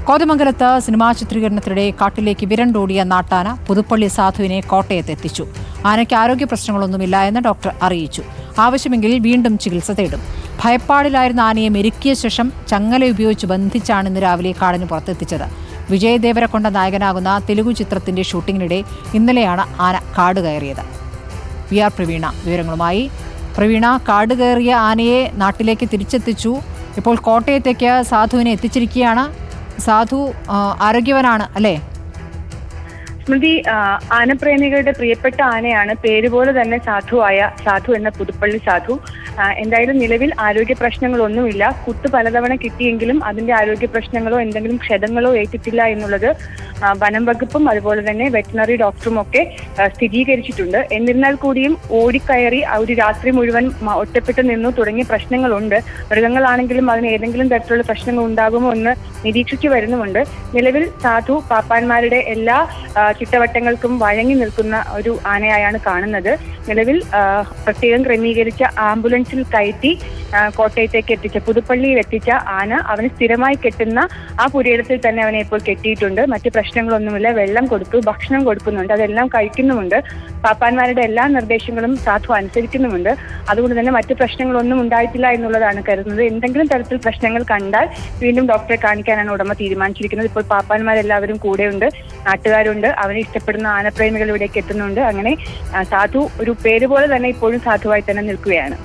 കോതമംഗലത്ത് സിനിമാ ചിത്രീകരണത്തിനിടെ കാട്ടിലേക്ക് വിരണ്ടോടിയ നാട്ടാന പുതുപ്പള്ളി സാധുവിനെ കോട്ടയത്തെത്തിച്ചു. ആനയ്ക്ക് ആരോഗ്യ പ്രശ്നങ്ങളൊന്നുമില്ല എന്ന് ഡോക്ടർ അറിയിച്ചു. ആവശ്യമെങ്കിൽ വീണ്ടും ചികിത്സ തേടും. ഭയപ്പാടിലായിരുന്ന ആനയെ മെരുക്കിയ ശേഷം ചങ്ങല ഉപയോഗിച്ച് ബന്ധിച്ചാണ് ഇന്ന് രാവിലെ കാടിന് പുറത്തെത്തിച്ചത്. വിജയ് ദേവരകൊണ്ട നായകനാകുന്ന തെലുഗു ചിത്രത്തിന്റെ ഷൂട്ടിങ്ങിനിടെ ഇന്നലെയാണ് ആന കാട് കയറിയത്. വി ആർ പ്രവീണ വിവരങ്ങളുമായി. പ്രവീണ, കാട് കയറിയ ആനയെ നാട്ടിലേക്ക് തിരിച്ചെത്തിച്ചു. ഇപ്പോൾ കോട്ടയത്തേക്ക് സാധുവിനെ എത്തിച്ചിരിക്കുകയാണ്. സാധു ആരോഗ്യവാനാണ് അല്ലേ? സ്മൃതി, ആനപ്രേമികളുടെ പ്രിയപ്പെട്ട ആനയാണ്. പേരുപോലെ തന്നെ സാധു എന്ന പുതുപ്പള്ളി സാധു. എന്തായാലും നിലവിൽ ആരോഗ്യ പ്രശ്നങ്ങളൊന്നുമില്ല. കുത്ത് പലതവണ കിട്ടിയെങ്കിലും അതിന്റെ ആരോഗ്യ പ്രശ്നങ്ങളോ എന്തെങ്കിലും ക്ഷതങ്ങളോ ഏറ്റിട്ടില്ല എന്നുള്ളത് വനം വകുപ്പും അതുപോലെ തന്നെ വെറ്റിനറി ഡോക്ടറും ഒക്കെ സ്ഥിരീകരിച്ചിട്ടുണ്ട്. എന്നിരുന്നാൽ കൂടിയും ഓടിക്കയറി ഒരു രാത്രി മുഴുവൻ ഒറ്റപ്പെട്ടു നിന്നു തുടങ്ങിയ പ്രശ്നങ്ങളുണ്ട്. മൃഗങ്ങളാണെങ്കിലും അതിന് ഏതെങ്കിലും തരത്തിലുള്ള പ്രശ്നങ്ങൾ ഉണ്ടാകുമോ എന്ന് നിരീക്ഷിച്ചു വരുന്നുമുണ്ട്. നിലവിൽ സാധു പാപ്പാന്മാരുടെ എല്ലാ ചിട്ടവട്ടങ്ങൾക്കും വഴങ്ങി നിൽക്കുന്ന ഒരു ആനയായാണ് കാണുന്നത്. നിലവിൽ പ്രത്യേകം ക്രമീകരിച്ച ആംബുലൻസിൽ കയറ്റി കോട്ടയത്തേക്ക് എത്തിച്ച പുതുപ്പള്ളിയിൽ എത്തിച്ച ആന അവന് സ്ഥിരമായി കെട്ടുന്ന ആ പുരയിടത്തിൽ തന്നെ അവനെ ഇപ്പോൾ കെട്ടിയിട്ടുണ്ട്. മറ്റ് പ്രശ്നങ്ങളൊന്നുമില്ല. വെള്ളം കൊടുത്തു, ഭക്ഷണം കൊടുക്കുന്നുണ്ട്, അതെല്ലാം കഴിക്കുന്നുമുണ്ട്. പാപ്പാന്മാരുടെ എല്ലാ നിർദ്ദേശങ്ങളും സാധു അനുസരിക്കുന്നുമുണ്ട്. അതുകൊണ്ട് തന്നെ മറ്റ് പ്രശ്നങ്ങളൊന്നും ഉണ്ടായിട്ടില്ല എന്നുള്ളതാണ് കരുതുന്നത്. എന്തെങ്കിലും തരത്തിൽ പ്രശ്നങ്ങൾ കണ്ടാൽ വീണ്ടും ഡോക്ടറെ കാണിക്കാനാണ് ഉടമ തീരുമാനിച്ചിരിക്കുന്നത്. ഇപ്പോൾ പാപ്പാന്മാരെല്ലാവരും കൂടെയുണ്ട്, നാട്ടുകാരുണ്ട്, അവനെ ഇഷ്ടപ്പെടുന്ന ആനപ്രേമികൾ ഇവിടേക്ക് എത്തുന്നുണ്ട്. അങ്ങനെ സാധു ഒരു പേര് പോലെ തന്നെ ഇപ്പോഴും സാധുവായി തന്നെ നിൽക്കുകയാണ്.